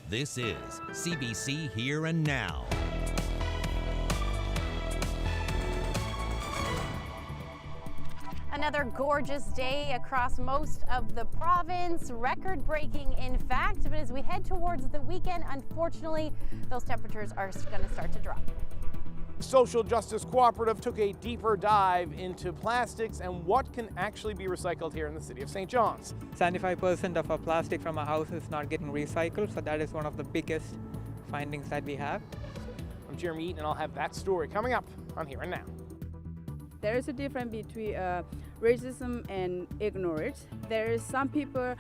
This is CBC Here and Now. Another gorgeous day across most of the province, record-breaking in fact, but as we head towards the weekend, unfortunately, those temperatures are going to start to drop. Social Justice Cooperative took a deeper dive into plastics and what can actually be recycled here in the city of St. John's. 75% of our plastic from our house is not getting recycled, so that is one of the biggest findings that we have. I'm Jeremy Eaton and I'll have that story coming up on Here and Now. There is a difference between racism and ignorance. There is some people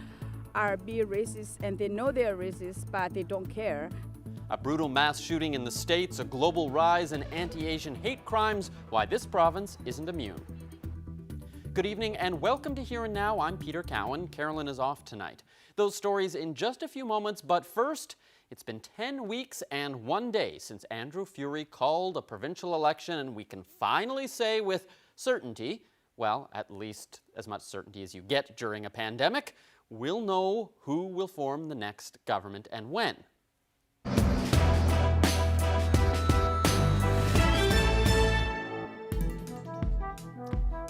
are being racist and they know they are racist, but they don't care. A brutal mass shooting in the States, a global rise in anti-Asian hate crimes, why this province isn't immune. Good evening and welcome to Here and Now. I'm Peter Cowan. Carolyn is off tonight. Those stories in just a few moments, but first, it's been 10 weeks and 1 day since Andrew Furey called a provincial election, and we can finally say with certainty, well, at least as much certainty as you get during a pandemic, we'll know who will form the next government and when.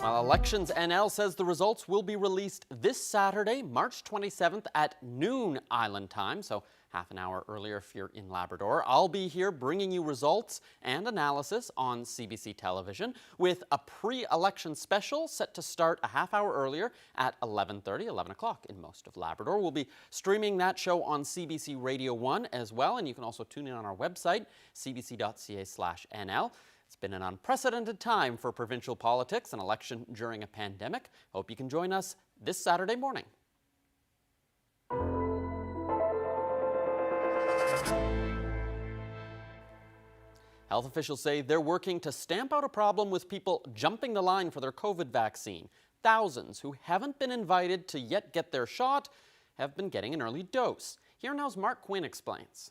Well, Elections NL says the results will be released this Saturday, March 27th at noon Island time, so half an hour earlier if you're in Labrador. I'll be here bringing you results and analysis on CBC television with a pre-election special set to start a half hour earlier at 11 o'clock in most of Labrador. We'll be streaming that show on CBC Radio 1 as well, and you can also tune in on our website, cbc.ca/NL. It's been an unprecedented time for provincial politics, an election during a pandemic. Hope you can join us this Saturday morning. Health officials say they're working to stamp out a problem with people jumping the line for their COVID vaccine. Thousands who haven't been invited to yet get their shot have been getting an early dose. Here Now's Mark Quinn explains.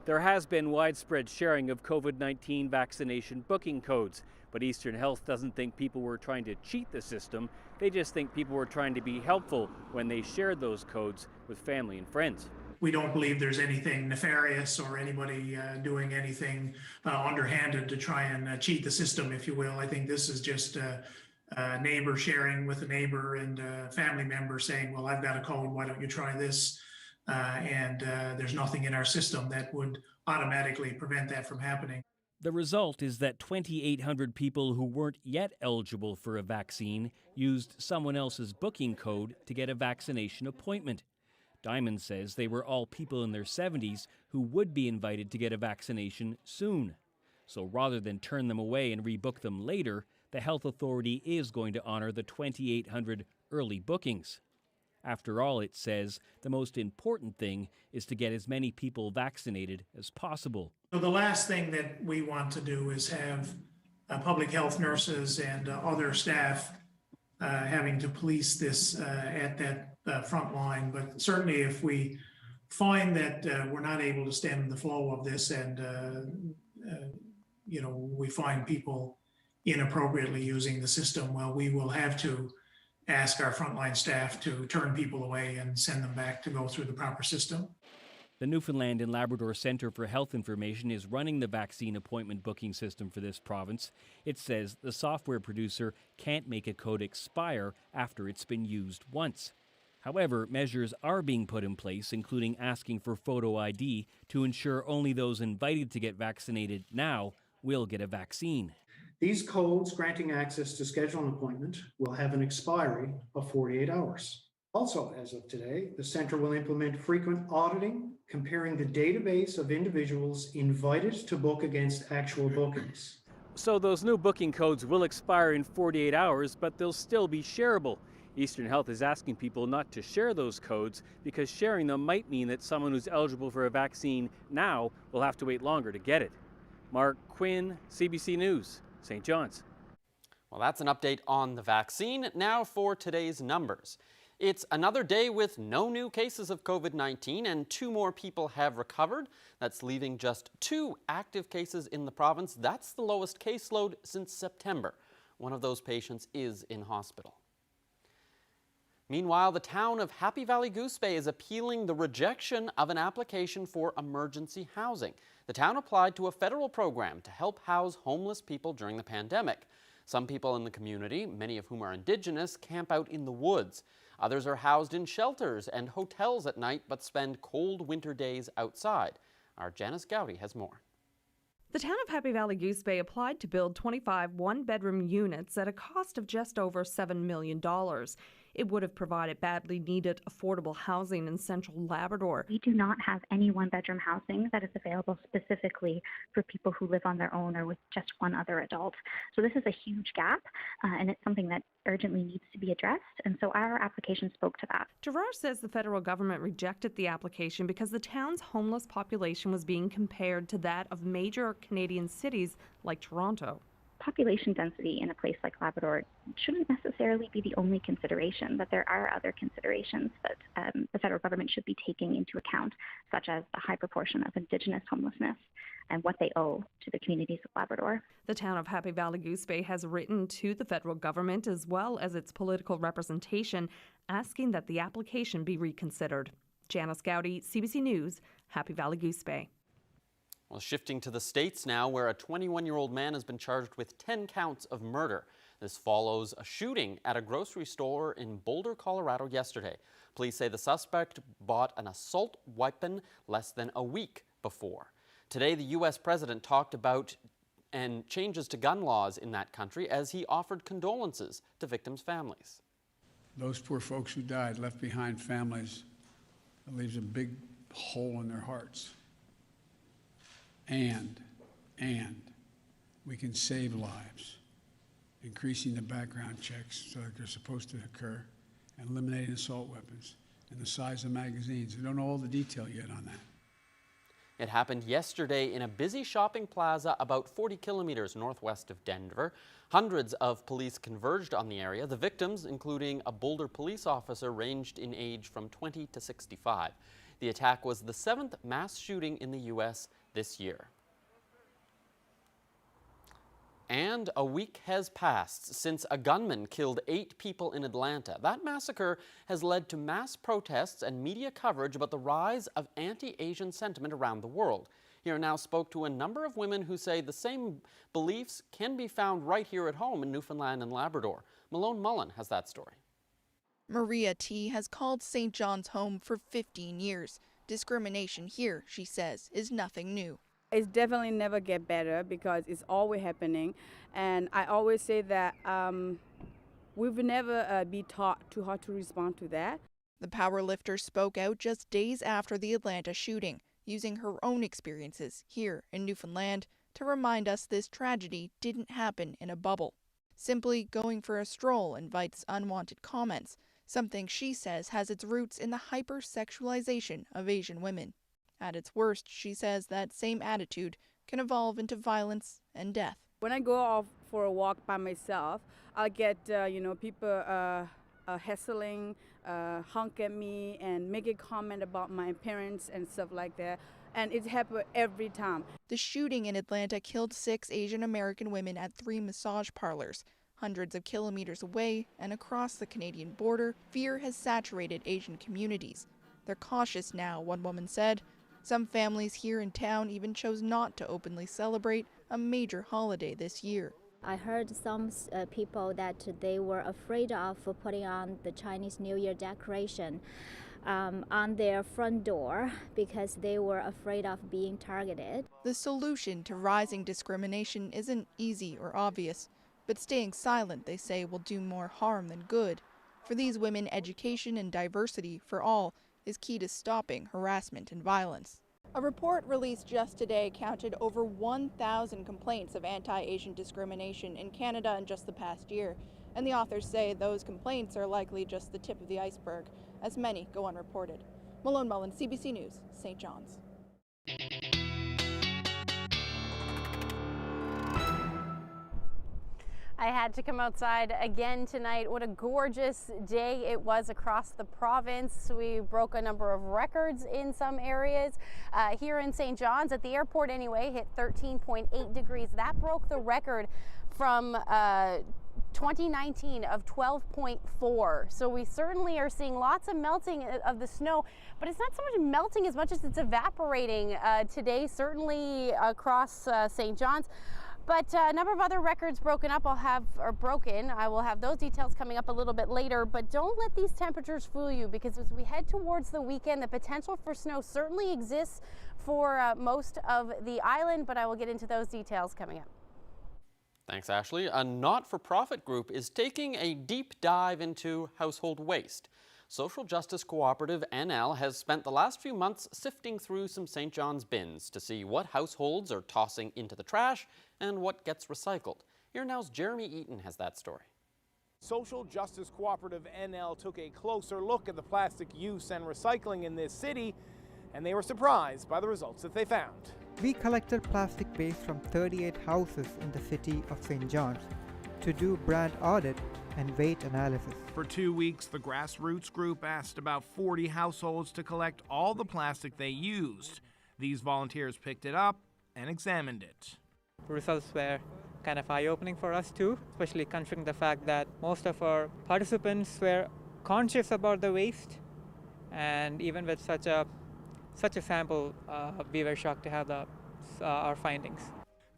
There has been widespread sharing of COVID-19 vaccination booking codes, but Eastern Health doesn't think people were trying to cheat the system. They just think people were trying to be helpful when they shared those codes with family and friends. We don't believe there's anything nefarious or anybody doing anything underhanded to try and cheat the system, if you will. I think this is just a neighbor sharing with a neighbor and a family member saying, well, I've got a code, why don't you try this? There's nothing in our system that would automatically prevent that from happening. The result is that 2,800 people who weren't yet eligible for a vaccine used someone else's booking code to get a vaccination appointment. Diamond says they were all people in their 70s who would be invited to get a vaccination soon. So rather than turn them away and rebook them later, the health authority is going to honor the 2,800 early bookings. After all, it says, the most important thing is to get as many people vaccinated as possible. So the last thing that we want to do is have public health nurses and other staff having to police this at that front line. But certainly if we find that we're not able to stem the flow of this and, we find people inappropriately using the system, well, we will have to ask our frontline staff to turn people away and send them back to go through the proper system. The Newfoundland and Labrador Centre for Health Information is running the vaccine appointment booking system for this province. It says the software producer can't make a code expire after it's been used once. However, measures are being put in place, including asking for photo ID to ensure only those invited to get vaccinated now will get a vaccine. These codes granting access to schedule an appointment will have an expiry of 48 hours. Also, as of today, the Centre will implement frequent auditing, comparing the database of individuals invited to book against actual bookings. So those new booking codes will expire in 48 hours, but they'll still be shareable. Eastern Health is asking people not to share those codes because sharing them might mean that someone who's eligible for a vaccine now will have to wait longer to get it. Mark Quinn, CBC News, St. John's. Well, that's an update on the vaccine. Now for today's numbers. It's another day with no new cases of COVID-19 and 2 more people have recovered. That's leaving just 2 active cases in the province. That's the lowest caseload since September. One of those patients is in hospital. Meanwhile, the town of Happy Valley Goose Bay is appealing the rejection of an application for emergency housing. The town applied to a federal program to help house homeless people during the pandemic. Some people in the community, many of whom are Indigenous, camp out in the woods. Others are housed in shelters and hotels at night but spend cold winter days outside. Our Janice Gowdy has more. The town of Happy Valley Goose Bay applied to build 25 one-bedroom units at a cost of just over $7 million. It would have provided badly needed affordable housing in central Labrador. We do not have any one-bedroom housing that is available specifically for people who live on their own or with just one other adult. So this is a huge gap, and it's something that urgently needs to be addressed, and so our application spoke to that. Gerard says the federal government rejected the application because the town's homeless population was being compared to that of major Canadian cities like Toronto. Population density in a place like Labrador shouldn't necessarily be the only consideration, but there are other considerations that the federal government should be taking into account, such as the high proportion of Indigenous homelessness and what they owe to the communities of Labrador. The town of Happy Valley Goose Bay has written to the federal government as well as its political representation, asking that the application be reconsidered. Janice Gowdy, CBC News, Happy Valley Goose Bay. Well, shifting to the States now, where a 21-year-old man has been charged with 10 counts of murder. This follows a shooting at a grocery store in Boulder, Colorado yesterday. Police say the suspect bought an assault weapon less than a week before. Today, the U.S. president talked about changes to gun laws in that country as he offered condolences to victims' families. Those poor folks who died left behind families. It leaves a big hole in their hearts. And we can save lives, increasing the background checks so that they're supposed to occur, and eliminating assault weapons and the size of magazines. We don't know all the detail yet on that. It happened yesterday in a busy shopping plaza about 40 kilometers northwest of Denver. Hundreds of police converged on the area. The victims, including a Boulder police officer, ranged in age from 20 to 65. The attack was the 7th mass shooting in the U.S. this year. And a week has passed since a gunman killed 8 people in Atlanta. That massacre has led to mass protests and media coverage about the rise of anti-Asian sentiment around the world. Here Now spoke to a number of women who say the same beliefs can be found right here at home in Newfoundland and Labrador. Malone Mullen has that story. Maria T. has called St. John's home for 15 years. Discrimination here, she says, is nothing new. It's definitely never get better because it's always happening. And I always say that we've never be taught to how to respond to that. The powerlifter spoke out just days after the Atlanta shooting, using her own experiences here in Newfoundland to remind us this tragedy didn't happen in a bubble. Simply going for a stroll invites unwanted comments, something she says has its roots in the hypersexualization of Asian women. At its worst, she says that same attitude can evolve into violence and death. When I go off for a walk by myself, I'll get people hassling, honk at me and make a comment about my appearance and stuff like that. And it happens every time. The shooting in Atlanta killed 6 Asian American women at 3 massage parlors. Hundreds of kilometers away and across the Canadian border, fear has saturated Asian communities. They're cautious now, one woman said. Some families here in town even chose not to openly celebrate a major holiday this year. I heard some people that they were afraid of putting on the Chinese New Year decoration on their front door because they were afraid of being targeted. The solution to rising discrimination isn't easy or obvious, but staying silent, they say, will do more harm than good. For these women, education and diversity for all is key to stopping harassment and violence. A report released just today counted over 1,000 complaints of anti-Asian discrimination in Canada in just the past year. And the authors say those complaints are likely just the tip of the iceberg, as many go unreported. Malone Mullen, CBC News, St. John's. I had to come outside again tonight. What a gorgeous day it was across the province. We broke a number of records in some areas. Here in St. John's, at the airport anyway, hit 13.8 degrees. That broke the record from 2019 of 12.4. So we certainly are seeing lots of melting of the snow, but it's not so much melting as much as it's evaporating today, certainly across St. John's. But a number of other records broken. I will have those details coming up a little bit later. But don't let these temperatures fool you, because as we head towards the weekend, the potential for snow certainly exists for most of the island. But I will get into those details coming up. Thanks, Ashley. A not-for-profit group is taking a deep dive into household waste. Social Justice Cooperative NL has spent the last few months sifting through some St. John's bins to see what households are tossing into the trash and what gets recycled. Here now's Jeremy Eaton has that story. Social Justice Cooperative NL took a closer look at the plastic use and recycling in this city, and they were surprised by the results that they found. We collected plastic waste from 38 houses in the city of St. John's to do brand audit and weight analysis. For 2 weeks, the grassroots group asked about 40 households to collect all the plastic they used. These volunteers picked it up and examined it. The results were kind of eye-opening for us too, especially considering the fact that most of our participants were conscious about the waste, and even with such a sample, we were shocked to have our findings.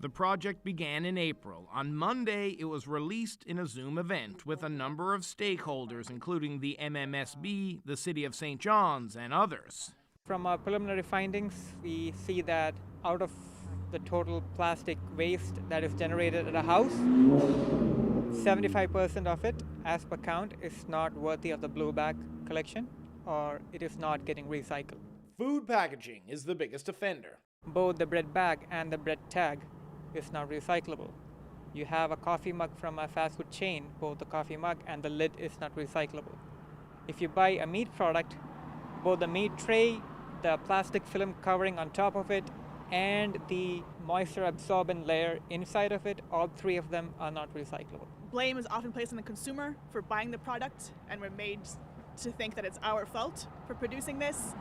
The project began in April. On Monday, it was released in a Zoom event with a number of stakeholders, including the MMSB, the City of St. John's, and others. From our preliminary findings, we see that out of the total plastic waste that is generated at a house, 75% of it, as per count, is not worthy of the blue bag collection, or it is not getting recycled. Food packaging is the biggest offender. Both the bread bag and the bread tag is not recyclable. You have a coffee mug from a fast food chain, both the coffee mug and the lid is not recyclable. If you buy a meat product, both the meat tray, the plastic film covering on top of it, and the moisture absorbent layer inside of it, all three of them are not recyclable. Blame is often placed on the consumer for buying the product, and we're made to think that it's our fault for producing this.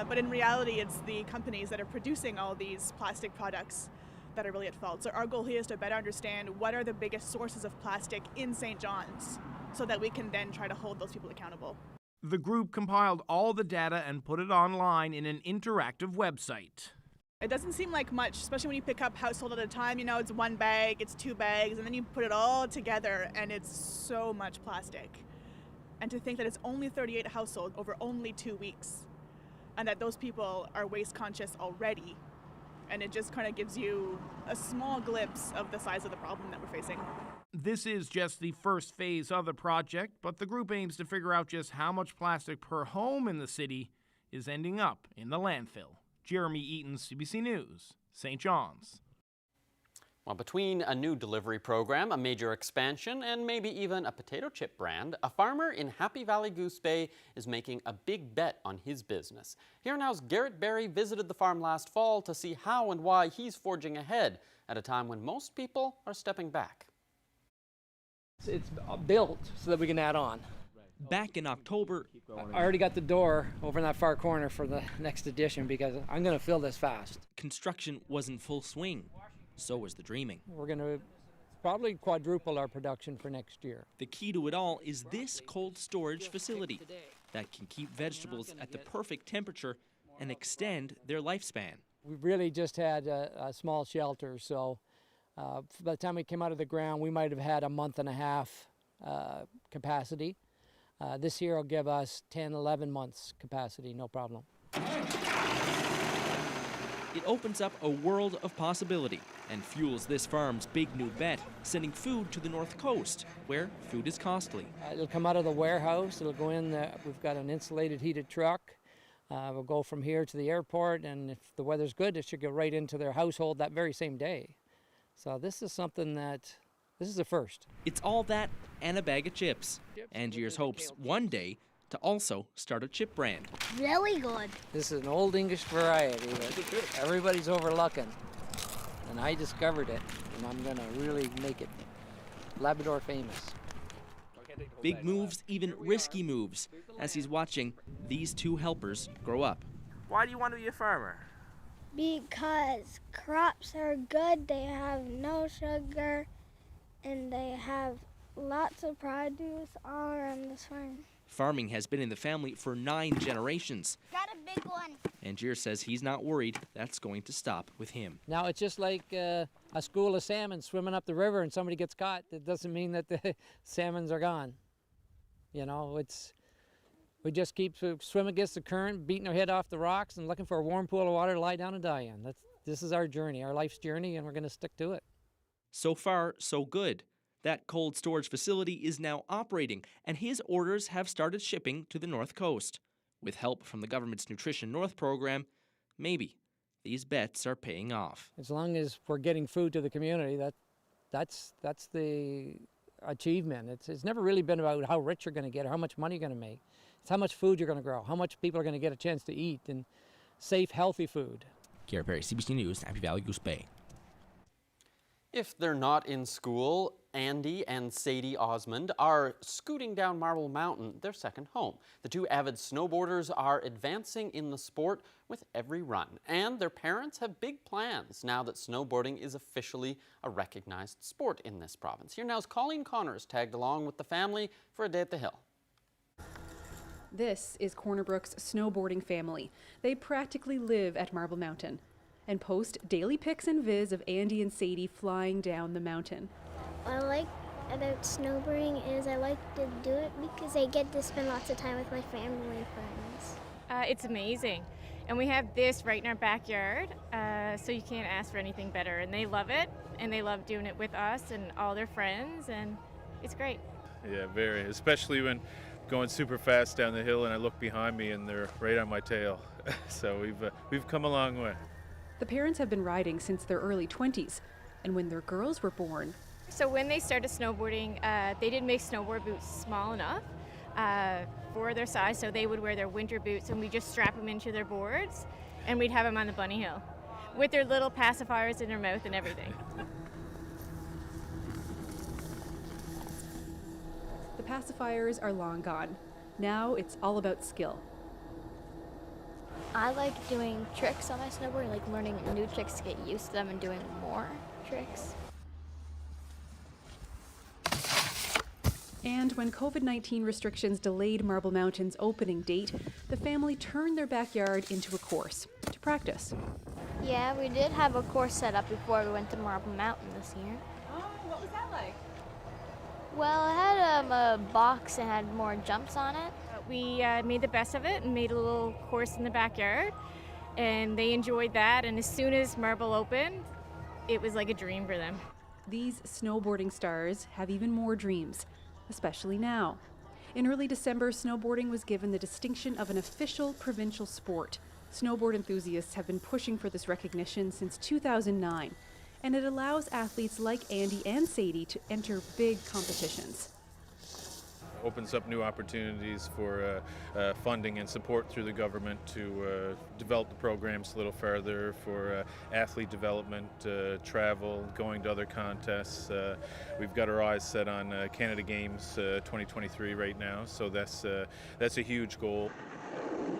But in reality, it's the companies that are producing all these plastic products that are really at fault. So our goal here is to better understand what are the biggest sources of plastic in St. John's, so that we can then try to hold those people accountable. The group compiled all the data and put it online in an interactive website. It doesn't seem like much, especially when you pick up household at a time. You know, it's one bag, it's 2 bags, and then you put it all together, and it's so much plastic. And to think that it's only 38 households over only 2 weeks, and that those people are waste conscious already. And it just kind of gives you a small glimpse of the size of the problem that we're facing. This is just the first phase of the project, but the group aims to figure out just how much plastic per home in the city is ending up in the landfill. Jeremy Eaton, CBC News, St. John's. Well, between a new delivery program, a major expansion, and maybe even a potato chip brand, a farmer in Happy Valley Goose Bay is making a big bet on his business. Here now's Garrett Berry visited the farm last fall to see how and why he's forging ahead at a time when most people are stepping back. It's built so that we can add on. Back in October, I already got the door over in that far corner for the next edition because I'm going to fill this fast. Construction was in full swing. So was the dreaming. We're going to probably quadruple our production for next year. The key to it all is this cold storage facility that can keep vegetables at the perfect temperature and extend their lifespan. We really just had a small shelter, so by the time we came out of the ground, we might have had a month and a half capacity. This year will give us 10, 11 months capacity, no problem. It opens up a world of possibility and fuels this farm's big new bet, sending food to the North Coast, where food is costly. It'll come out of the warehouse, it'll go in, we've got an insulated heated truck. We'll go from here to the airport, and if the weather's good, it should go right into their household that very same day. So this is something that, this is a first. It's all that and a bag of chips. Angier's hopes one day to also start a chip brand. Really good. This is an old English variety that everybody's overlooking. And I discovered it, and I'm going to really make it Labrador famous. Big moves, even risky moves, as he's watching these two helpers grow up. Why do you want to be a farmer? Because crops are good, they have no sugar, and they have lots of produce all around this farm. Farming has been in the family for 9 generations. Got a big one. Angier says he's not worried that's going to stop with him. Now it's just like a school of salmon swimming up the river and somebody gets caught. That doesn't mean that the salmons are gone. You know, we just keep swimming against the current, beating our head off the rocks and looking for a warm pool of water to lie down and die in. This is our journey, our life's journey, and we're going to stick to it. So far, so good. That cold storage facility is now operating, and his orders have started shipping to the North Coast. With help from the government's Nutrition North program, maybe these bets are paying off. As long as we're getting food to the community, that's the achievement. It's never really been about how rich you're going to get or how much money you're going to make. It's how much food you're going to grow, how much people are going to get a chance to eat, and safe, healthy food. Gary Perry, CBC News, Happy Valley, Goose Bay. If they're not in school, Andy and Sadie Osmond are scooting down Marble Mountain, their second home. The two avid snowboarders are advancing in the sport with every run, and their parents have big plans now that snowboarding is officially a recognized sport in this province. Here now is Colleen Connors tagged along with the family for a day at the hill. This is Corner Brook's snowboarding family. They practically live at Marble Mountain and post daily pics and viz of Andy and Sadie flying down the mountain. What I like about snowboarding is I like to do it because I get to spend lots of time with my family and friends. It's amazing. And we have this right in our backyard, so you can't ask for anything better. And they love it, and they love doing it with us and all their friends, and it's great. Yeah, very, especially when going super fast down the hill and I look behind me and they're right on my tail. So we've come a long way. The parents have been riding since their early 20s, and when their girls were born. So when they started snowboarding, they didn't make snowboard boots small enough for their size, so they would wear their winter boots, and we just strap them into their boards, and we'd have them on the bunny hill with their little pacifiers in their mouth and everything. The pacifiers are long gone. Now it's all about skill. I like doing tricks on my snowboard, like learning new tricks to get used to them and doing more tricks. And when COVID-19 restrictions delayed Marble Mountain's opening date, the family turned their backyard into a course to practice. Yeah, we did have a course set up before we went to Marble Mountain this year. Oh, what was that like? Well, it had a box and had more jumps on it. We made the best of it and made a little course in the backyard, and they enjoyed that. And as soon as Marble opened, it was like a dream for them. These snowboarding stars have even more dreams, especially now. In early December, snowboarding was given the distinction of an official provincial sport. Snowboard enthusiasts have been pushing for this recognition since 2009, and it allows athletes like Andy and Sadie to enter big competitions. Opens up new opportunities for funding and support through the government to develop the programs a little further for athlete development, travel, going to other contests. We've got our eyes set on Canada Games 2023 right now, so that's a huge goal.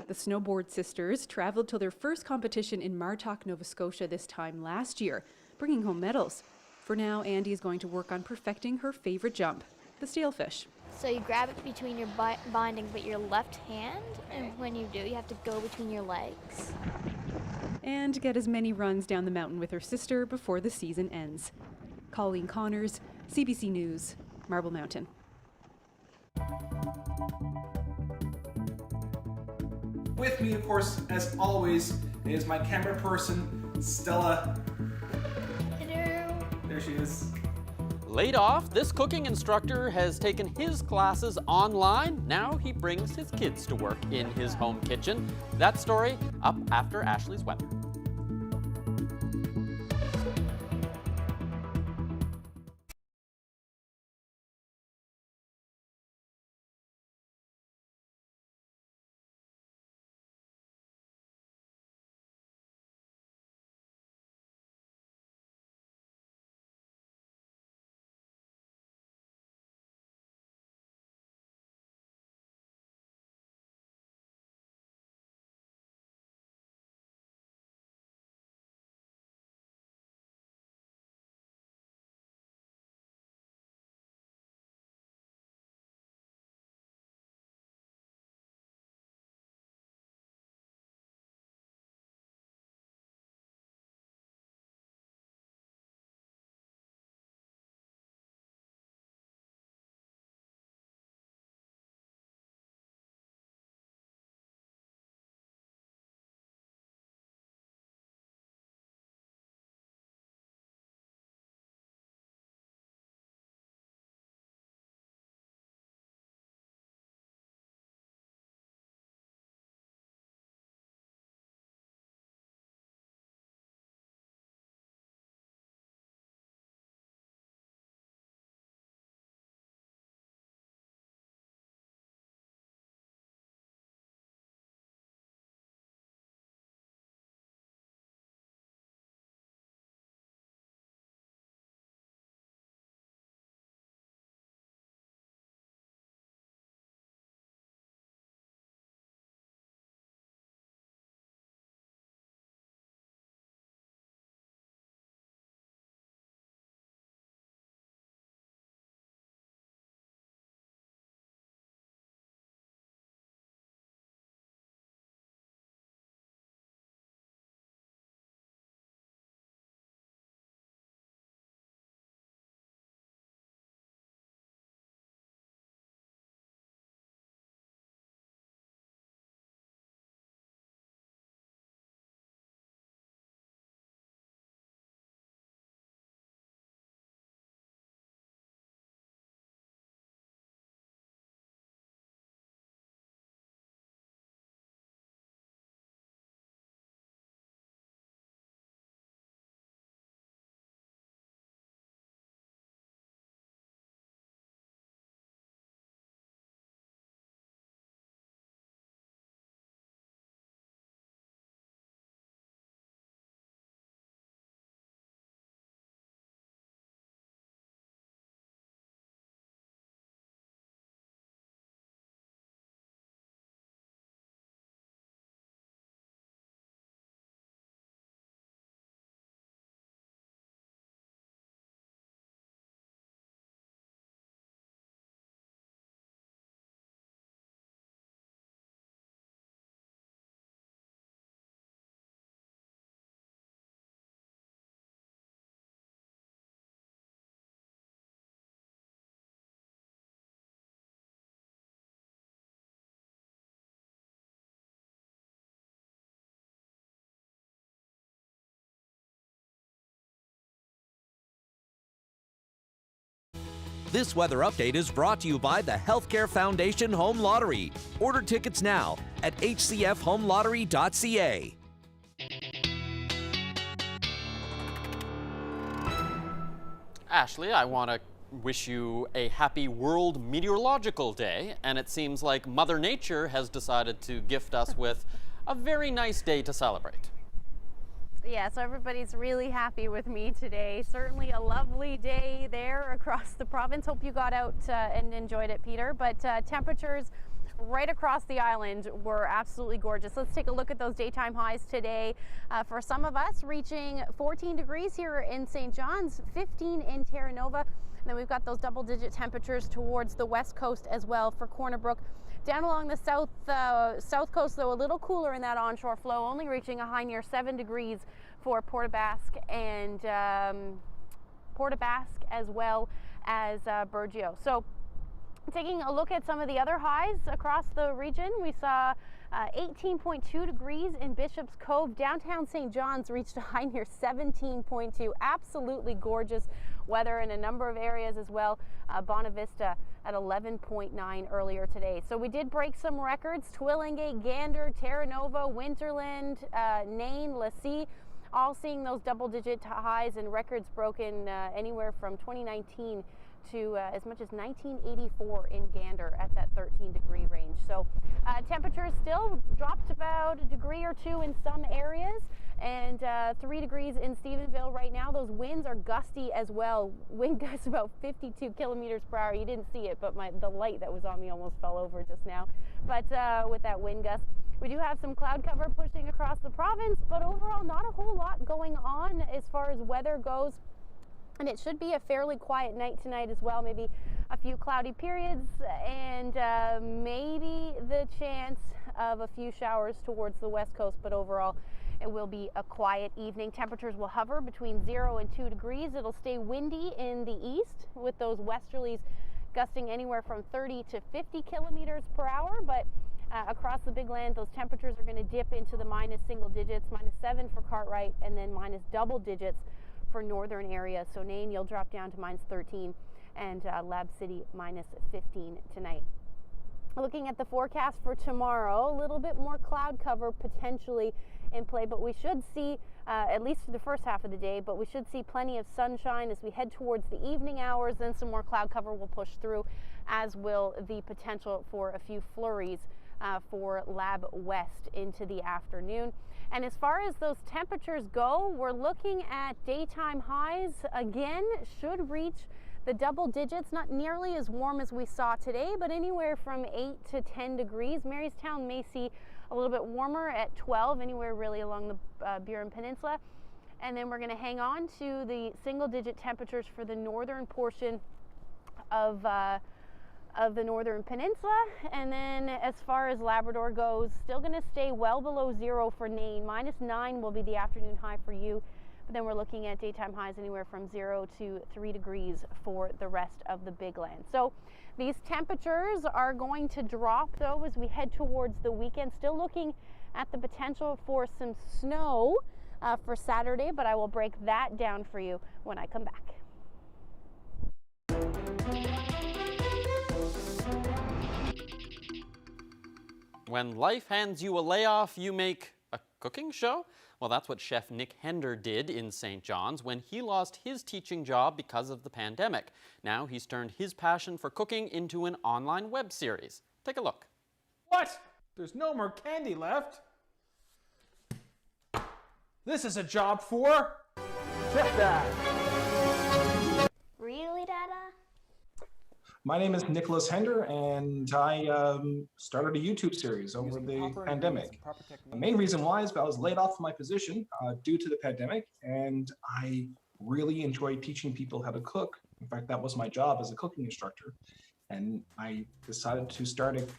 The Snowboard Sisters traveled to their first competition in Martok, Nova Scotia this time last year, bringing home medals. For now, Andy is going to work on perfecting her favorite jump, the stalefish. So you grab it between your binding but your left hand, and when you do, you have to go between your legs. And get as many runs down the mountain with her sister before the season ends. Colleen Connors, CBC News, Marble Mountain. With me, of course, as always, is my camera person, Stella. Hello. There she is. Laid off, this cooking instructor has taken his classes online. Now he brings his kids to work in his home kitchen. That story up after Ashley's weather. This weather update is brought to you by the Healthcare Foundation Home Lottery. Order tickets now at hcfhomelottery.ca. Ashley, I want to wish you a happy World Meteorological Day, and it seems like Mother Nature has decided to gift us with a very nice day to celebrate. Yeah, so everybody's really happy with me today. Certainly a lovely day there across the province. Hope you got out and enjoyed it, Peter. But temperatures right across the island were absolutely gorgeous. Let's take a look at those daytime highs today. For some of us, reaching 14 degrees here in St. John's, 15 in Terra Nova. And then we've got those double-digit temperatures towards the west coast as well for Corner Brook. Down along the south coast, though, a little cooler in that onshore flow, only reaching a high near 7 degrees for Port aux Basques and Port aux Basques as well as Burgeo. So taking a look at some of the other highs across the region, we saw 18.2 degrees in Bishop's Cove. Downtown St. John's reached a high near 17.2. Absolutely gorgeous weather in a number of areas as well. Bonavista at 11.9 earlier today. So we did break some records. Twillingate, Gander, Terra Nova, Winterland, Nain, Lassie, all seeing those double-digit highs and records broken anywhere from 2019 to as much as 1984 in Gander at that 13-degree range. So temperatures still dropped about a degree or two in some areas, and 3 degrees in Stephenville right now. Those winds are gusty as well. Wind gusts about 52 kilometers per hour. You didn't see it, but the light that was on me almost fell over just now. But with that wind gust, we do have some cloud cover pushing across the province, but overall not a whole lot going on as far as weather goes. And it should be a fairly quiet night tonight as well. Maybe a few cloudy periods and maybe the chance of a few showers towards the west coast, but overall it will be a quiet evening. Temperatures will hover between 0 and 2 degrees. It'll stay windy in the east with those westerlies gusting anywhere from 30 to 50 kilometers per hour, but across the big land, those temperatures are going to dip into the minus single digits, -7 for Cartwright, and then minus double digits for northern areas. So Nain, you'll drop down to -13, and Lab City -15 tonight. Looking at the forecast for tomorrow, a little bit more cloud cover potentially in play, but we should see, at least for the first half of the day, but we should see plenty of sunshine as we head towards the evening hours. Then some more cloud cover will push through, as will the potential for a few flurries for Lab West into the afternoon. And as far as those temperatures go, we're looking at daytime highs again, should reach the double digits, not nearly as warm as we saw today, but anywhere from 8 to 10 degrees. Marystown may see a little bit warmer at 12, anywhere really along the Burin Peninsula. And then we're going to hang on to the single-digit temperatures for the northern portion of the northern peninsula. And then as far as Labrador goes, still going to stay well below 0 for Nain. -9 will be the afternoon high for you. But then we're looking at daytime highs anywhere from 0 to 3 degrees for the rest of the big land. So these temperatures are going to drop though as we head towards the weekend. Still looking at the potential for some snow for Saturday, but I will break that down for you when I come back. When life hands you a layoff, you make a cooking show? Well, that's what Chef Nick Hender did in St. John's when he lost his teaching job because of the pandemic. Now he's turned his passion for cooking into an online web series. Take a look. What? There's no more candy left? This is a job for Chef Dad. Really, Dada? My name is Nicholas Hender, and I started a YouTube series over the pandemic. The main reason why is I was laid off from my position due to the pandemic, and I really enjoy teaching people how to cook. In fact, that was my job as a cooking instructor. And I decided to start an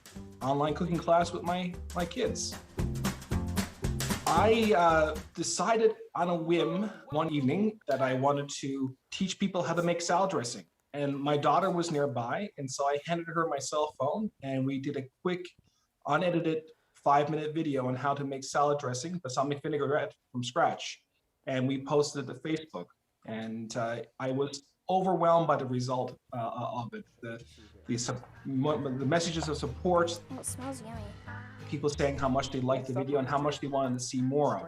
online cooking class with my kids. I decided on a whim one evening that I wanted to teach people how to make salad dressing. And my daughter was nearby, and so I handed her my cell phone, and we did a quick, unedited 5-minute video on how to make salad dressing, balsamic vinaigrette from scratch. And we posted it to Facebook. And I was overwhelmed by the result of it. The messages of support, Oh, it smells yummy. people saying how much they liked the video and how much they wanted to see more of.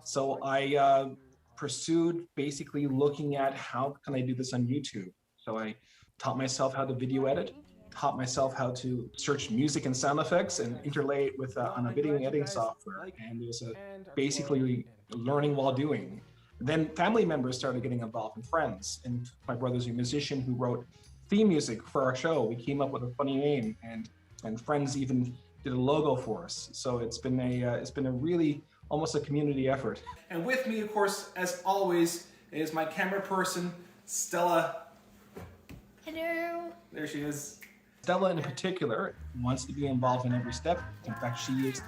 So I pursued basically looking at how can I do this on YouTube. So I taught myself how to video edit, taught myself how to search music and sound effects and interlay it with on a video editing software. And it was basically learning while doing. Then family members started getting involved and friends. And my brother's a musician who wrote theme music for our show. We came up with a funny name, and friends even did a logo for us. So it's been a really almost a community effort. And with me, of course, as always, is my camera person, Stella. Hello. There she is. Stella in particular wants to be involved in every step. In fact, she is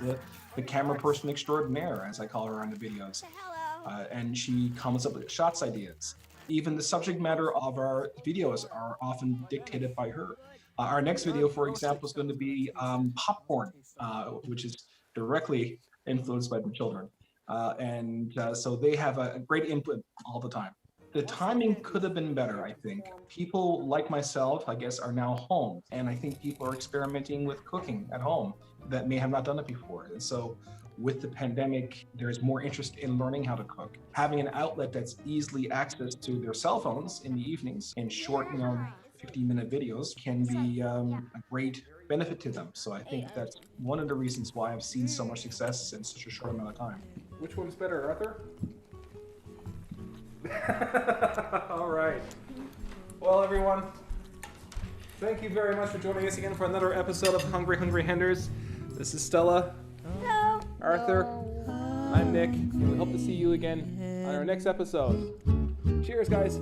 the camera person extraordinaire, as I call her on the videos. And she comes up with shots ideas. Even the subject matter of our videos are often dictated by her. Our next video, for example, is going to be popcorn, which is directly influenced by the children. So they have a great input all the time. The timing could have been better, I think. People like myself, I guess, are now home. And I think people are experimenting with cooking at home that may have not done it before. And so with the pandemic, there's more interest in learning how to cook. Having an outlet that's easily accessed to their cell phones in the evenings in short, 15-minute videos can be a great benefit to them. So I think that's one of the reasons why I've seen so much success in such a short amount of time. Which one's better, Arthur? All right. Well, everyone, thank you very much for joining us again for another episode of Hungry Hungry Henders. This is Stella. Hello. Arthur. I'm Nick, and we hope to see you again on our next episode. Cheers, guys.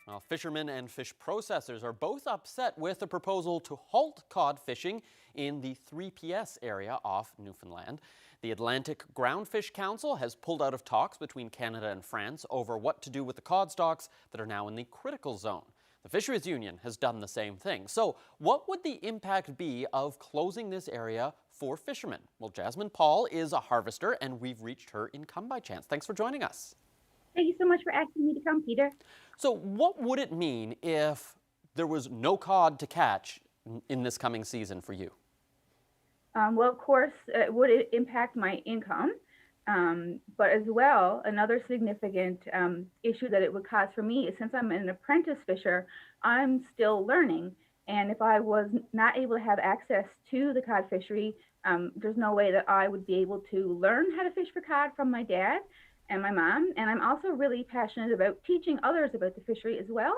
Well, fishermen and fish processors are both upset with a proposal to halt cod fishing in the 3PS area off Newfoundland. The Atlantic Groundfish Council has pulled out of talks between Canada and France over what to do with the cod stocks that are now in the critical zone. The Fisheries Union has done the same thing. So what would the impact be of closing this area for fishermen? Well, Jasmine Paul is a harvester, and we've reached her in Come By Chance. Thanks for joining us. Thank you so much for asking me to come, Peter. So what would it mean if there was no cod to catch in this coming season for you? Well, of course, it would impact my income, but as well, another significant issue that it would cause for me is since I'm an apprentice fisher, I'm still learning. And if I was not able to have access to the cod fishery, there's no way that I would be able to learn how to fish for cod from my dad and my mom. And I'm also really passionate about teaching others about the fishery as well.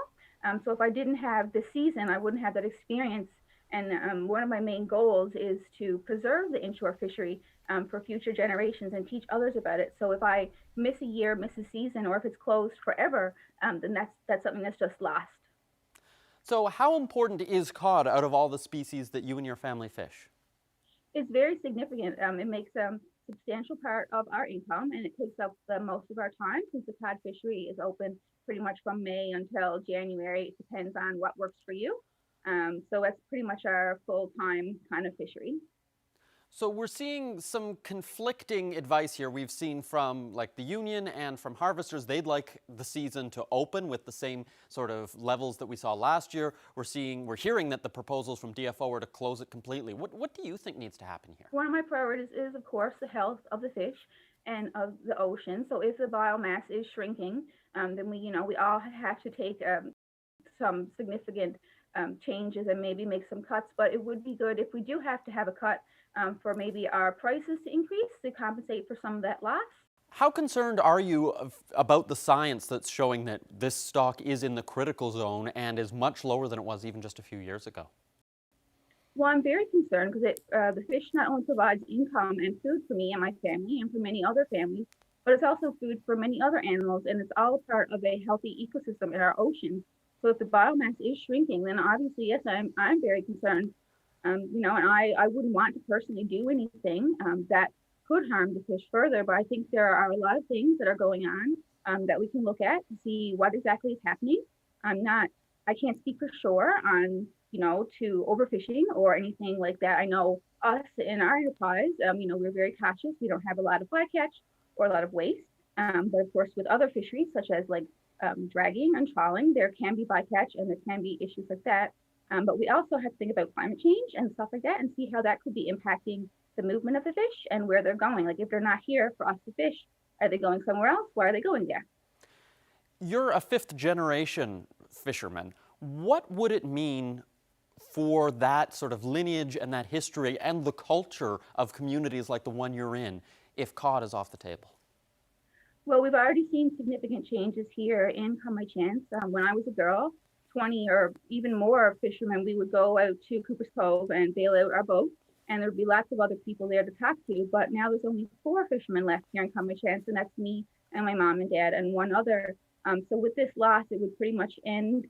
So if I didn't have this season, I wouldn't have that experience. And one of my main goals is to preserve the inshore fishery for future generations and teach others about it. So if I miss a year, miss a season, or if it's closed forever, then that's something that's just lost. So how important is cod out of all the species that you and your family fish? It's very significant. It makes a substantial part of our income, and it takes up the most of our time since the cod fishery is open pretty much from May until January. It depends on what works for you. So that's pretty much our full-time kind of fishery. So we're seeing some conflicting advice here. We've seen from like the union and from harvesters, they'd like the season to open with the same sort of levels that we saw last year. We're hearing that the proposals from DFO are to close it completely. What do you think needs to happen here? One of my priorities is, of course, the health of the fish and of the ocean. So if the biomass is shrinking, then we all have to take some significant changes and maybe make some cuts. But it would be good if we do have to have a cut for maybe our prices to increase to compensate for some of that loss. How concerned are you about the science that's showing that this stock is in the critical zone and is much lower than it was even just a few years ago? Well, I'm very concerned because the fish not only provides income and food for me and my family and for many other families, but it's also food for many other animals, and it's all a part of a healthy ecosystem in our oceans. So if the biomass is shrinking, then obviously, yes, I'm very concerned. And I wouldn't want to personally do anything that could harm the fish further, but I think there are a lot of things that are going on that we can look at to see what exactly is happening. I can't speak for sure on, to overfishing or anything like that. I know us in our enterprise, we're very cautious. We don't have a lot of bycatch or a lot of waste. But of course, with other fisheries, such as like dragging and trawling, there can be bycatch and there can be issues like that. But we also have to think about climate change and stuff like that and see how that could be impacting the movement of the fish and where they're going. Like if they're not here for us to fish, are they going somewhere else? Why are they going there? You're a fifth generation fisherman. What would it mean for that sort of lineage and that history and the culture of communities like the one you're in if cod is off the table? Well, we've already seen significant changes here in Come By Chance. When I was a girl, 20 or even more fishermen, we would go out to Cooper's Cove and bail out our boat, and there'd be lots of other people there to talk to. But now there's only 4 fishermen left here in Come By Chance, and that's me and my mom and dad and one other. So with this loss, it would pretty much end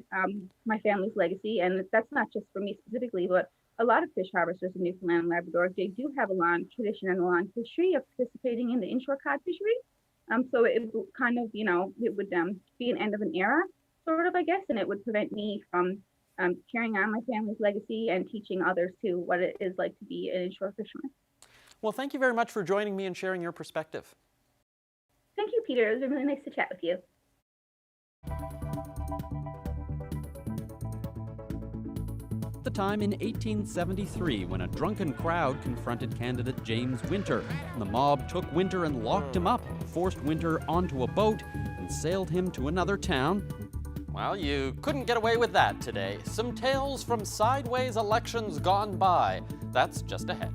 my family's legacy. And that's not just for me specifically, but a lot of fish harvesters in Newfoundland and Labrador, they do have a long tradition and a long history of participating in the inshore cod fishery. So it would kind of, it would be an end of an era, sort of, I guess, and it would prevent me from carrying on my family's legacy and teaching others too what it is like to be an inshore fisherman. Well, thank you very much for joining me and sharing your perspective. Thank you, Peter. It was really nice to chat with you. The time in 1873 when a drunken crowd confronted candidate James Winter. The mob took Winter and locked him up, forced Winter onto a boat, and sailed him to another town. Well, you couldn't get away with that today. Some tales from sideways elections gone by. That's just ahead.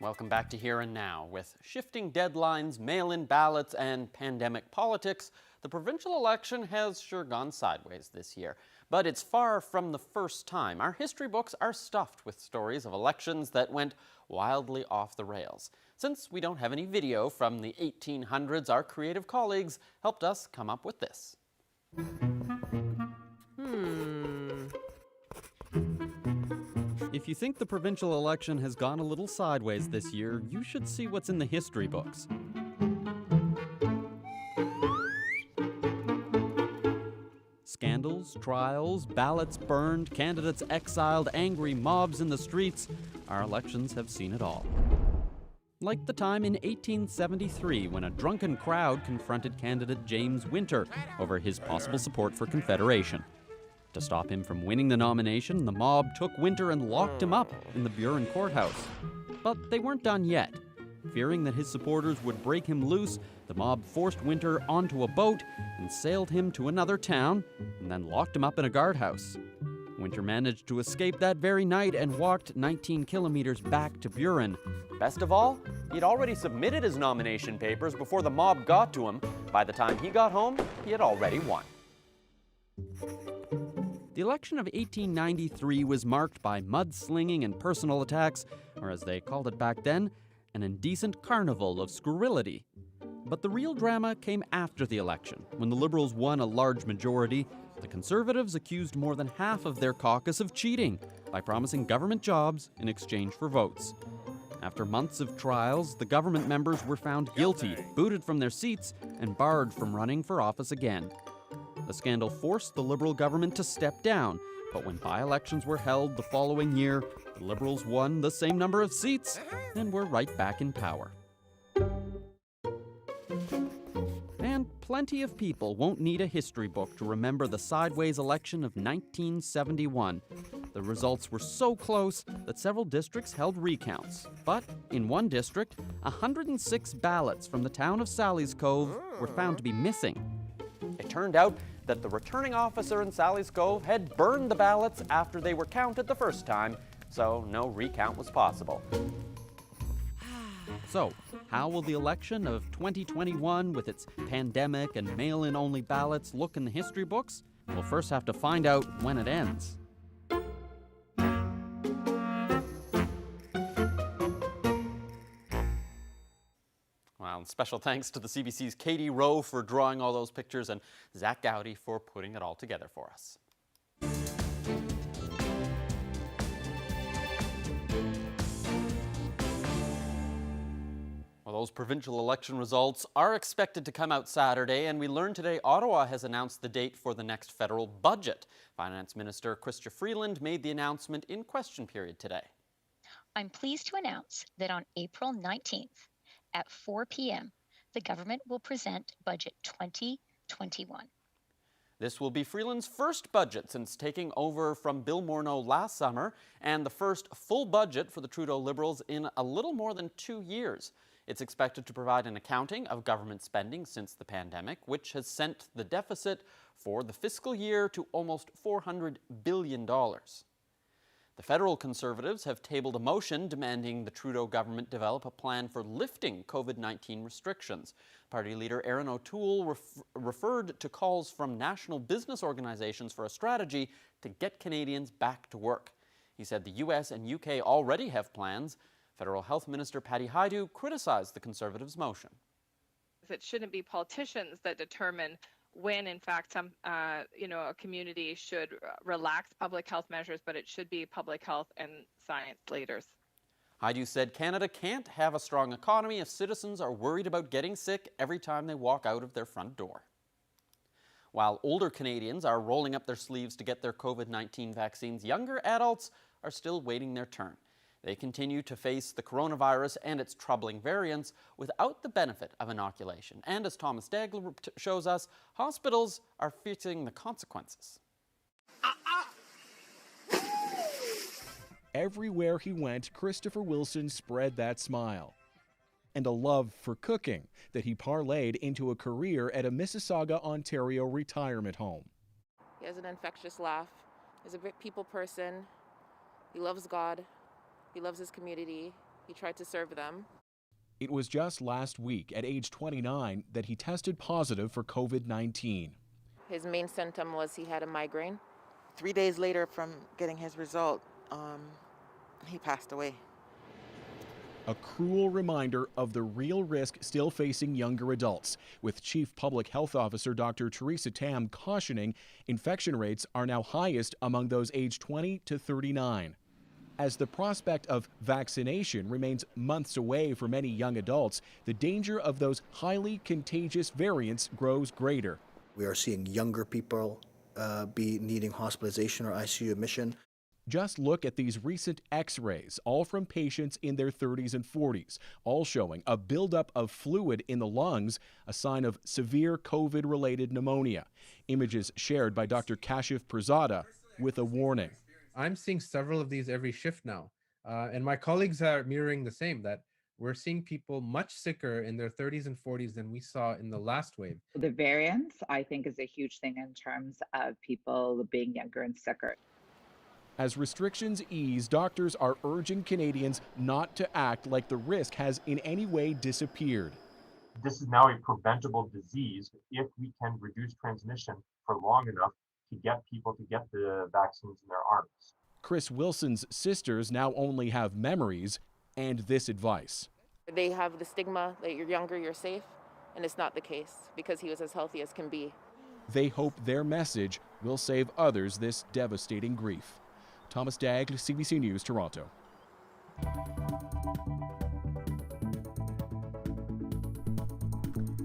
Welcome back to Here and Now. With shifting deadlines, mail-in ballots, and pandemic politics, the provincial election has sure gone sideways this year. But it's far from the first time. Our history books are stuffed with stories of elections that went wildly off the rails. Since we don't have any video from the 1800s, our creative colleagues helped us come up with this. If you think the provincial election has gone a little sideways this year, you should see what's in the history books. Scandals, trials, ballots burned, candidates exiled, angry mobs in the streets. Our elections have seen it all. Like the time in 1873 when a drunken crowd confronted candidate James Winter over his possible support for Confederation. To stop him from winning the nomination, the mob took Winter and locked him up in the Buren courthouse. But they weren't done yet. Fearing that his supporters would break him loose, the mob forced Winter onto a boat and sailed him to another town and then locked him up in a guardhouse. Winter managed to escape that very night and walked 19 kilometers back to Buren. Best of all, he'd already submitted his nomination papers before the mob got to him. By the time he got home, he had already won. The election of 1893 was marked by mudslinging and personal attacks, or as they called it back then, an indecent carnival of scurrility. But the real drama came after the election. When the Liberals won a large majority, the Conservatives accused more than half of their caucus of cheating by promising government jobs in exchange for votes. After months of trials, the government members were found guilty, booted from their seats, and barred from running for office again. The scandal forced the Liberal government to step down, but when by-elections were held the following year, the Liberals won the same number of seats and were right back in power. And plenty of people won't need a history book to remember the sideways election of 1971. The results were so close that several districts held recounts. But in one district, 106 ballots from the town of Sally's Cove were found to be missing. It turned out that the returning officer in Sally's Cove had burned the ballots after they were counted the first time, so no recount was possible. So, how will the election of 2021 with its pandemic and mail-in only ballots look in the history books? We'll first have to find out when it ends. Well, and special thanks to the CBC's Katie Rowe for drawing all those pictures and Zach Gowdy for putting it all together for us. Well, those provincial election results are expected to come out Saturday, and we learned today Ottawa has announced the date for the next federal budget. Finance Minister Chrystia Freeland made the announcement in question period today. I'm pleased to announce that on April 19th, at 4 p.m., the government will present Budget 2021. This will be Freeland's first budget since taking over from Bill Morneau last summer, and the first full budget for the Trudeau Liberals in a little more than 2 years. It's expected to provide an accounting of government spending since the pandemic, which has sent the deficit for the fiscal year to almost $400 billion. The federal Conservatives have tabled a motion demanding the Trudeau government develop a plan for lifting COVID-19 restrictions. Party leader Aaron O'Toole referred to calls from national business organizations for a strategy to get Canadians back to work. He said the US and UK already have plans. Federal Health Minister Patty Hajdu criticized the Conservatives' motion. It shouldn't be politicians that determine when, in fact, a community should relax public health measures, but it should be public health and science leaders. Hajdu said Canada can't have a strong economy if citizens are worried about getting sick every time they walk out of their front door. While older Canadians are rolling up their sleeves to get their COVID-19 vaccines, younger adults are still waiting their turn. They continue to face the coronavirus and its troubling variants without the benefit of inoculation. And as Thomas Dagler shows us, hospitals are facing the consequences. Everywhere he went, Christopher Wilson spread that smile and a love for cooking that he parlayed into a career at a Mississauga, Ontario retirement home. He has an infectious laugh. He's a people person. He loves God. He loves his community. He tried to serve them. It was just last week, at age 29, that he tested positive for COVID-19. His main symptom was he had a migraine. 3 days later from getting his result, he passed away. A cruel reminder of the real risk still facing younger adults, with Chief Public Health Officer Dr. Teresa Tam cautioning infection rates are now highest among those aged 20 to 39. As the prospect of vaccination remains months away for many young adults, the danger of those highly contagious variants grows greater. We are seeing younger people be needing hospitalization or ICU admission. Just look at these recent x-rays, all from patients in their 30s and 40s, all showing a buildup of fluid in the lungs, a sign of severe COVID-related pneumonia. Images shared by Dr. Kashif Pirzada with a warning. I'm seeing several of these every shift now, and my colleagues are mirroring the same, that we're seeing people much sicker in their 30s and 40s than we saw in the last wave. The variance, I think, is a huge thing in terms of people being younger and sicker. As restrictions ease, doctors are urging Canadians not to act like the risk has in any way disappeared. This is now a preventable disease if we can reduce transmission for long enough to get people to get the vaccines in their arms. Chris Wilson's sisters now only have memories and this advice. They have the stigma that you're younger, you're safe, and it's not the case because he was as healthy as can be. They hope their message will save others this devastating grief. Thomas Daigle, CBC News, Toronto.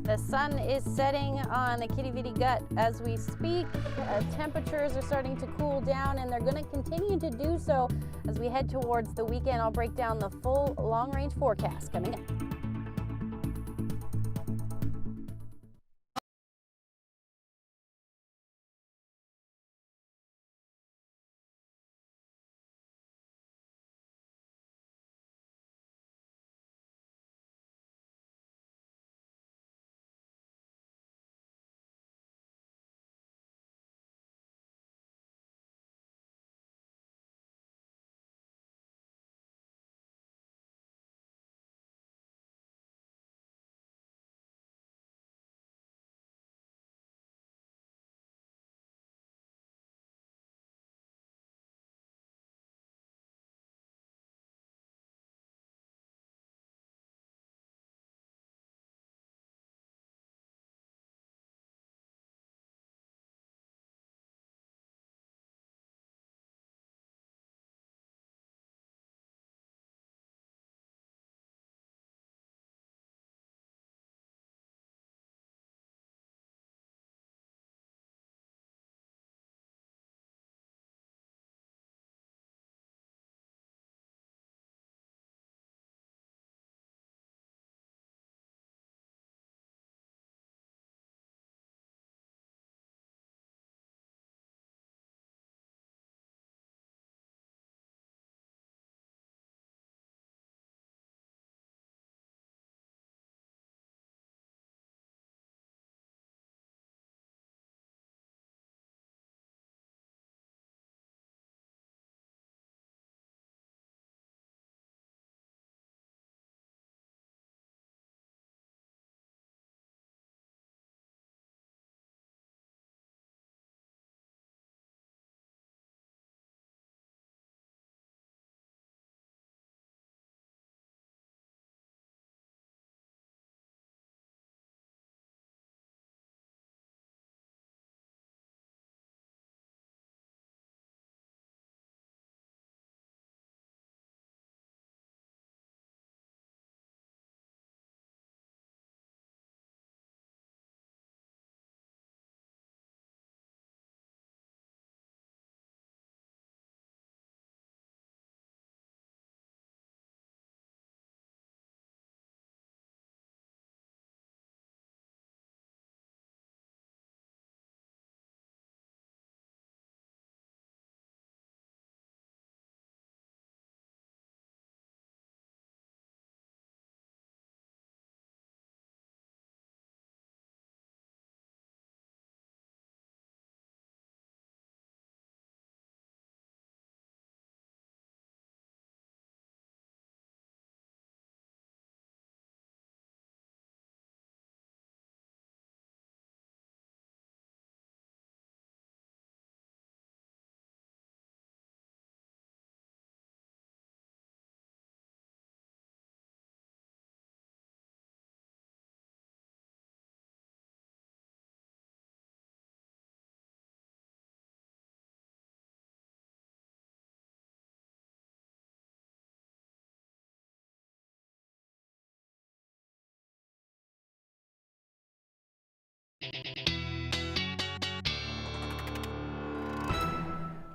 The sun is setting on the Kitty Vitty Gut as we speak. Temperatures are starting to cool down, and they're going to continue to do so as we head towards the weekend. I'll break down the full long-range forecast coming up.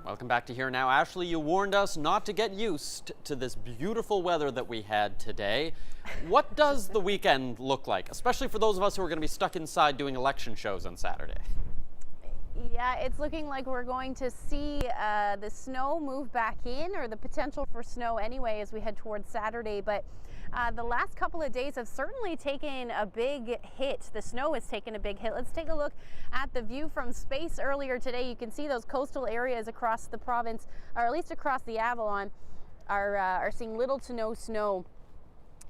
Welcome back to Here Now. Ashley, you warned us not to get used to this beautiful weather that we had today. What does the weekend look like, especially for those of us who are going to be stuck inside doing election shows on Saturday? Yeah, it's looking like we're going to see the snow move back in, or the potential for snow anyway, as we head towards Saturday. But the last couple of days have certainly taken a big hit. The snow has taken a big hit. Let's take a look at the view from space earlier today. You can see those coastal areas across the province, or at least across the Avalon, are seeing little to no snow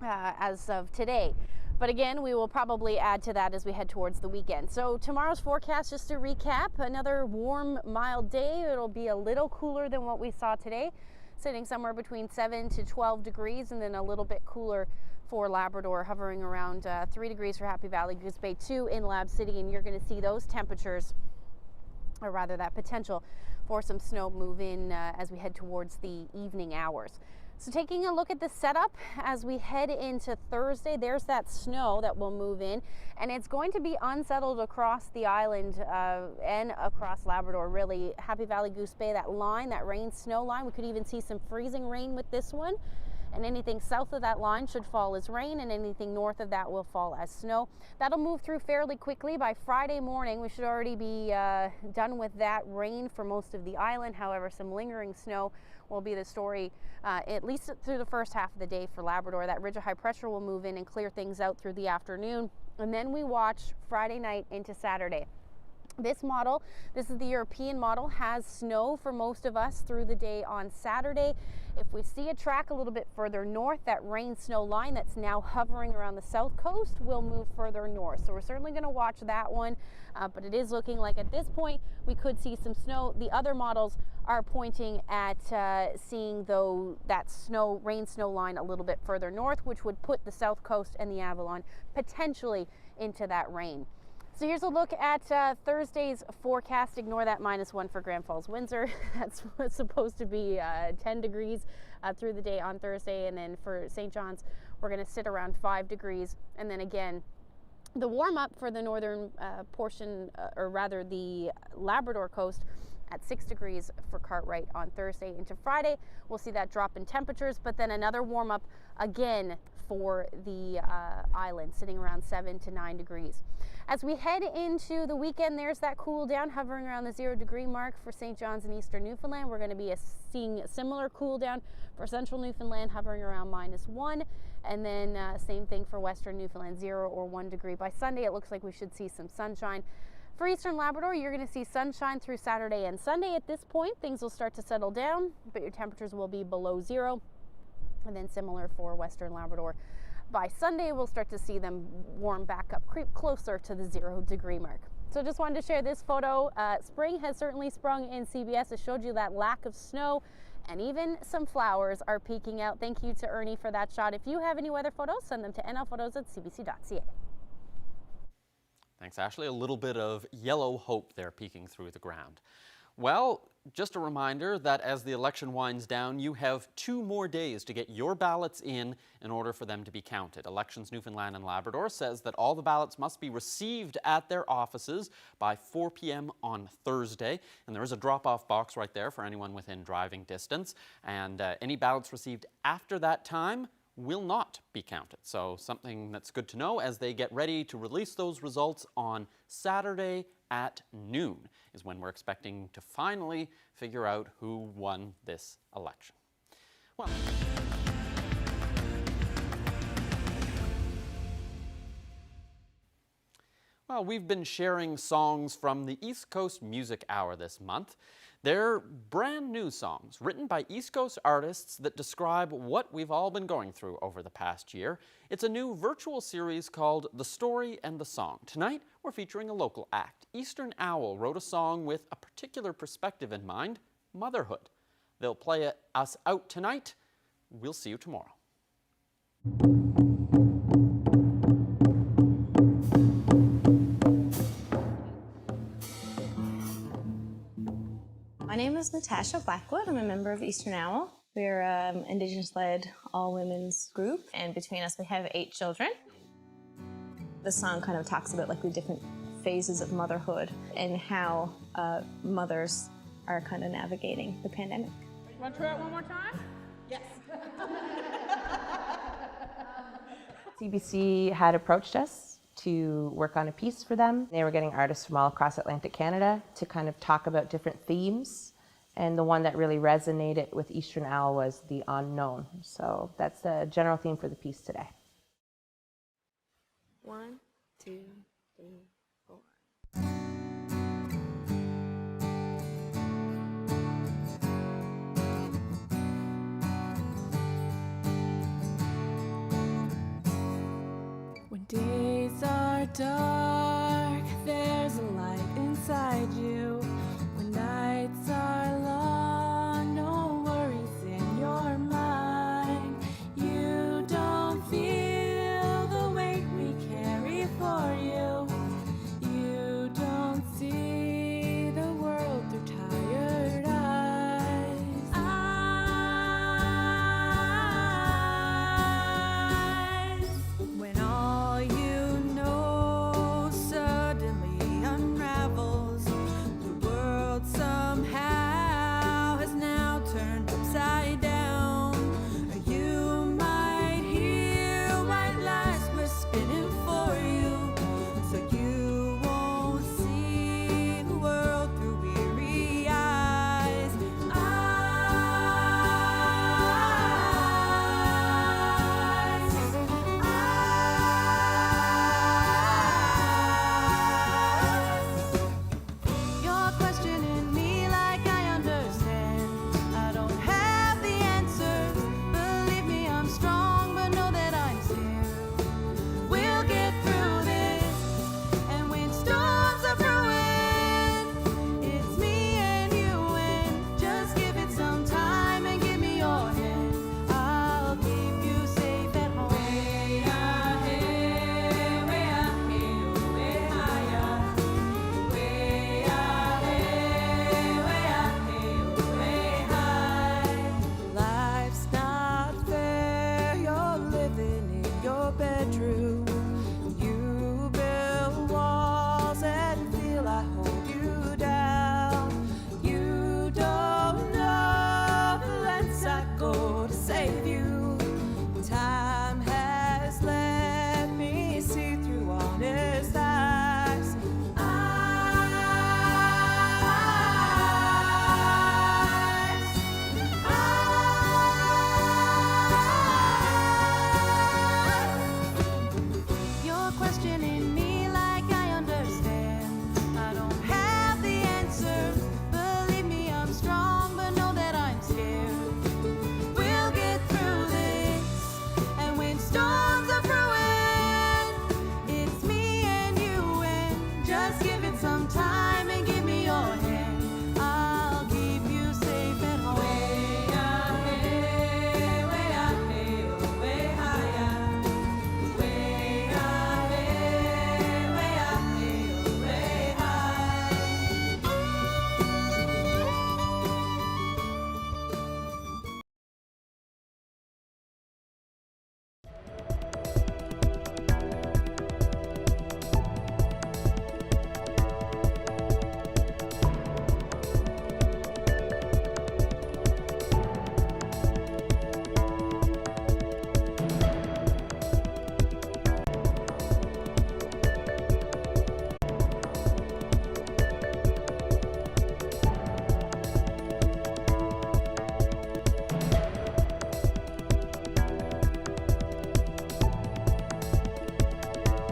as of today. But again, we will probably add to that as we head towards the weekend. So tomorrow's forecast, just to recap, another warm, mild day. It'll be a little cooler than what we saw today, sitting somewhere between 7 to 12 degrees, and then a little bit cooler for Labrador, hovering around 3 degrees for Happy Valley, Goose Bay, 2 in Lab City, and you're going to see those temperatures, or rather that potential for some snow move in as we head towards the evening hours. So taking a look at the setup as we head into Thursday, there's that snow that will move in, and it's going to be unsettled across the island and across Labrador, really. Happy Valley, Goose Bay, that line, that rain-snow line, we could even see some freezing rain with this one. And anything south of that line should fall as rain, and anything north of that will fall as snow. That'll move through fairly quickly. By Friday morning, we should already be done with that rain for most of the island. However, some lingering snow will be the story, at least through the first half of the day for Labrador. That ridge of high pressure will move in and clear things out through the afternoon. And then we watch Friday night into Saturday. This model, this is the European model, has snow for most of us through the day on Saturday. If we see a track a little bit further north, that rain-snow line that's now hovering around the south coast will move further north. So we're certainly going to watch that one, but it is looking like at this point we could see some snow. The other models are pointing at seeing though that rain-snow line a little bit further north, which would put the south coast and the Avalon potentially into that rain. So here's a look at Thursday's forecast. Ignore that -1 for Grand Falls, Windsor. That's supposed to be 10 degrees through the day on Thursday. And then for St. John's, we're going to sit around 5 degrees. And then again, the warm up for the northern portion, or rather the Labrador coast, at 6 degrees for Cartwright on Thursday into Friday. We'll see that drop in temperatures, but then another warm up again for the island, sitting around 7 to 9 degrees. As we head into the weekend, there's that cool down hovering around the 0 degree mark for St. John's and Eastern Newfoundland. We're going to be seeing a similar cool down for Central Newfoundland, hovering around -1, and then same thing for Western Newfoundland, 0 or 1 degree. By Sunday, it looks like we should see some sunshine. For Eastern Labrador, you're going to see sunshine through Saturday and Sunday. At this point, things will start to settle down, but your temperatures will be below 0. And then similar for Western Labrador. By Sunday, we'll start to see them warm back up, creep closer to the 0 degree mark. So just wanted to share this photo. Spring has certainly sprung in CBS. It showed you that lack of snow, and even some flowers are peeking out. Thank you to Ernie for that shot. If you have any weather photos, send them to nlphotos@cbc.ca. Thanks, Ashley. A little bit of yellow hope there peeking through the ground. Well, just a reminder that as the election winds down, you have 2 more days to get your ballots in order for them to be counted. Elections Newfoundland and Labrador says that all the ballots must be received at their offices by 4 p.m. on Thursday. And there is a drop-off box right there for anyone within driving distance. And any ballots received after that time will not be counted. So something that's good to know as they get ready to release those results on Saturday at noon is when we're expecting to finally figure out who won this election. Well, we've been sharing songs from the East Coast Music Hour this month. They're brand new songs written by East Coast artists that describe what we've all been going through over the past year. It's a new virtual series called The Story and the Song. Tonight, we're featuring a local act. Eastern Owl wrote a song with a particular perspective in mind, motherhood. They'll play us out tonight. We'll see you tomorrow. My name is Natasha Blackwood. I'm a member of Eastern Owl. We're an Indigenous-led all-women's group, and between us we have 8 children. The song kind of talks about like the different phases of motherhood and how mothers are kind of navigating the pandemic. Want to try it one more time? Yes. CBC had approached us to work on a piece for them. They were getting artists from all across Atlantic Canada to kind of talk about different themes. And the one that really resonated with Eastern Owl was the unknown. So that's the general theme for the piece today. 1, 2, 3, 4. When days are dark